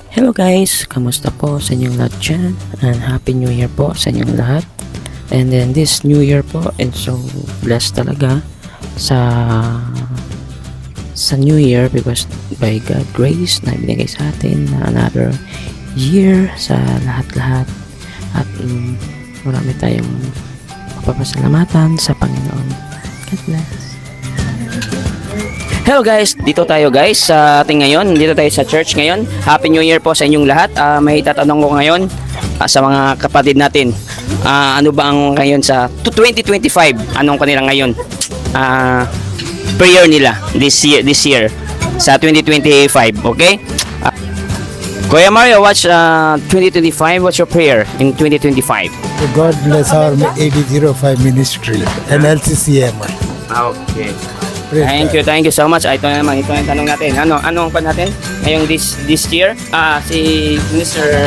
Hello guys, kamusta po sa inyong lahat dyan? And Happy New Year po sa inyong lahat. And then this New Year po, and so blessed talaga sa New Year because by God grace na binigay sa atin na another year sa lahat-lahat. At marami tayong mapapasalamatan sa Panginoon. God bless. Hello guys, dito tayo guys sa ating ngayon, dito tayo sa church ngayon. Happy New Year po sa inyong lahat. May tatanong ko ngayon sa mga kapatid natin. Ano ba ang ngayon sa 2025? Anong kanila ngayon? Prayer nila this year sa 2025, okay? Kuya Mario, what's 2025? What's your prayer in 2025? God bless our AD05 ministry and LCCM. Okay. Thank you so much. Ito naman, ito yung tanong natin. Anong pa natin? Ngayong this year, si Mr.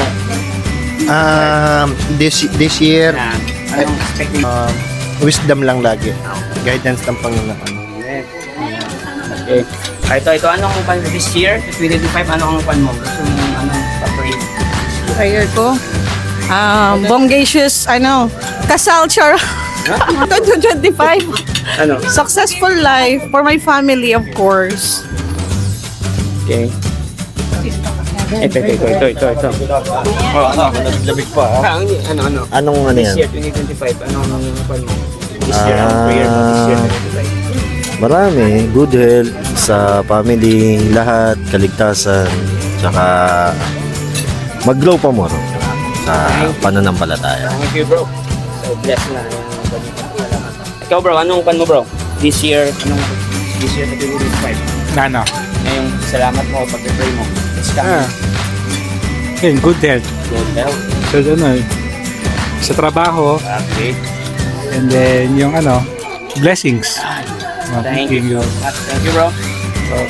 This year, Anong expecting? wisdom lang lagi. Guidance ng Panginoon. Okay. Ito, anong pan this year, 2025, anong pan mo? Gusto mo, anong pa-pray? Prayer ko. Bongacious, kasal, char. 2025. Ano? Successful life for my family, of course. Okay. Ito. Lamig pa. Ano? Anong ano This yan? year, 2025, anong pan mo? This year, anong prayer mo this year, 2025? Marami. Good health sa family, lahat, kaligtasan, tsaka mag-grow pa mo sa pananampalataya. Thank you, bro. So, bless na yung ganito. Salamat. Ikaw, bro, anong pan mo, bro? This year sa 2025? Ano? Ngayong salamat mo, pag-pray mo. It's coming. Yun, good health. Good health. So, sa trabaho, Okay. and then yung blessings. Thank you so much. Thank you, bro.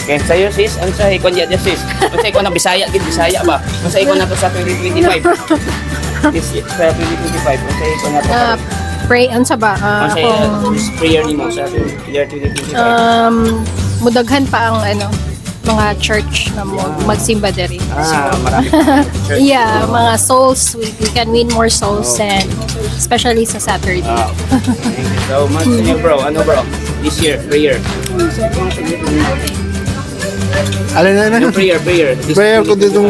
Okay, sa'yo, sis. Ano sa ikon dyan, sis? Ano sa ikon na Bisaya? Bisaya ba? Ano sa ikon na to sa 2025? This year, sa 2025. Ano sa ikon na to? Pray unsa ba? Ano sa this prayer ni mo sa year 2025? Mudaghan pa ang mga church na magsimba diri. Marami church. Yeah, mga souls, we can win more souls and especially sa Saturday. Thank you so much. Sa'yo, bro. Ano, bro? This year, prayer. Alin Yung prayer. This Prayer ko dito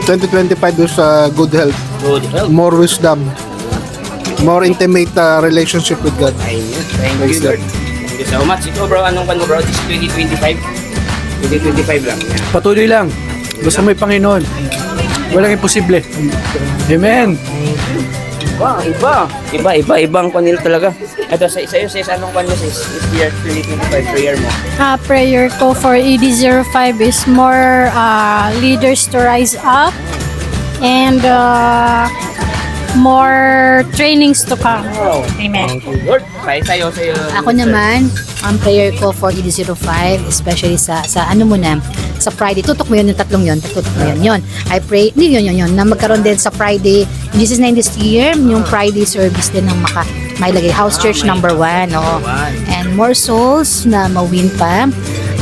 2025 doon sa good health, Good health. more wisdom, more intimate relationship with God. Ayun. Thank you, Lord. Thank you so much. Ikaw, bro, anong pan mo, bro? This 2025? 2025 lang. Yeah. Patuloy lang. Basta may Panginoon. Walang imposible. Amen. Ibang panil talaga. Ito, sa'yo, sis, anong pan mo, sis? This year, 2025, prayer mo. Prayer ko for ED05 is more leaders to rise up and more trainings to come. Amen. Lord, sa'yo. Ako naman, ang prayer ko for ED05, especially sa sa Friday. Tutok mo yun, yung tatlong yun. I pray, yun, na magkaroon din sa Friday, Jesus name this year, yung Friday service din ng mailagay. House Church number 1, oo. And more souls na mawin pa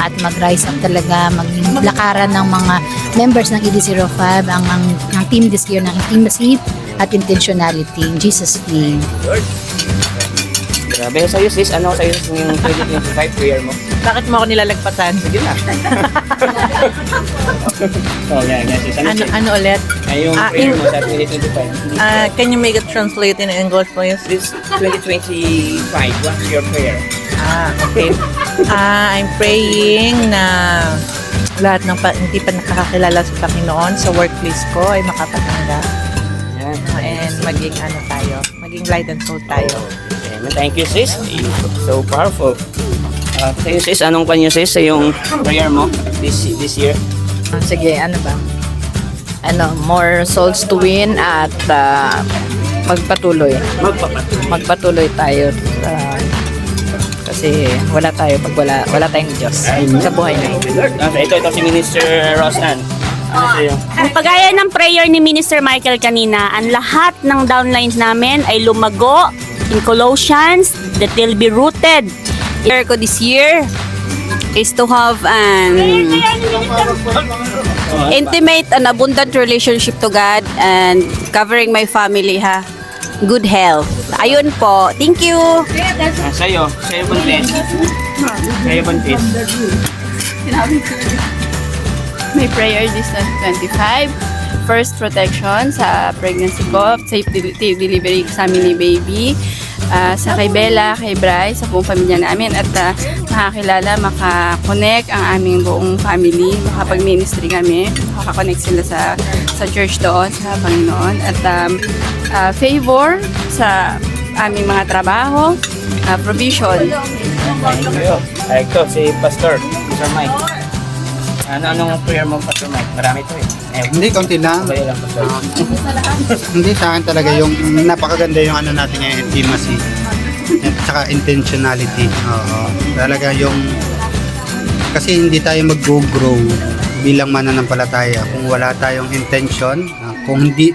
at mag-rise up talaga, maging lakaran ng mga members ng ED05, ang team this year ng intimacy at intentionality. In Jesus' name. Lord. Grabe, sa'yo, sis, ano sa'yo yung 2025 prayer mo? Bakit mo ako nilalagpatan? Sige na. Sis, Ano ulit? yung prayer mo sa 2025? Can you make it translate in English, please? This 2025, what's your prayer? Okay. I'm praying na lahat ng hindi pa nakakakilala sa Panginoon sa workplace ko ay makapatanggap. Yan. And maging maging light and soul tayo. Amen. Thank you, sis. So powerful. Sa'yo, sis, anong panyo, sis, sa yung prayer mo this year? Sige, more souls to win at magpatuloy tayo kasi wala tayo pag wala tayong Diyos sa buhay na ito. Ito si Minister Rosanne. Ano sa'yo? Ang pagaya ng prayer ni Minister Michael kanina, ang lahat ng downlines namin ay lumago in Colossians that they'll be rooted. Prayer ko this year, is to have an intimate and abundant relationship to God and covering my family, ha. Good health. Ayun po. Thank you. Sa'yo buntis. Sa'yo buntis. My prayer this 2025. First, protection sa pregnancy ko, safe delivery sa amin ni baby, sa kay Bella, kay Bryce, sa buong pamilya namin, at makakilala, makakonect ang aming buong family, makapag-ministry kami, makakonect sila sa church doon, sa Panginoon, at favor sa aming mga trabaho, provision. Ay, ito, si Pastor, Pastor Mike. Anong prayer mo, Pastor Mike? Marami ito eh. Hindi, konti lang. Kaya lang, Pastor. Hindi, sa akin talaga yung napakaganda yung ano natin yung intimacy at saka intentionality. Oo. Talaga yung kasi hindi tayo mag-grow bilang mananampalataya kung wala tayong intention, kung hindi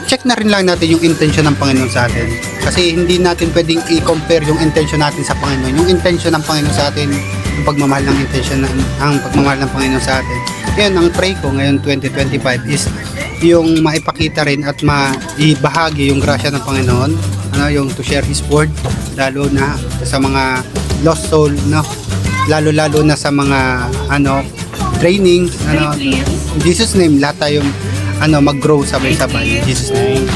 check na rin lang natin yung intention ng Panginoon sa atin. Kasi hindi natin pwedeng i-compare yung intention natin sa Panginoon. Yung intention ng Panginoon sa atin, yung pagmamahal ng intention ang pagmamahal ng Panginoon sa atin. Ngayon, ang pray ko ngayon 2025 is yung maipakita rin at maibahagi yung grasya ng Panginoon, yung to share His word, lalo na sa mga lost soul, lalo na sa mga training, in Jesus name, lahat tayong mag-grow sabay-sabay. In Jesus name.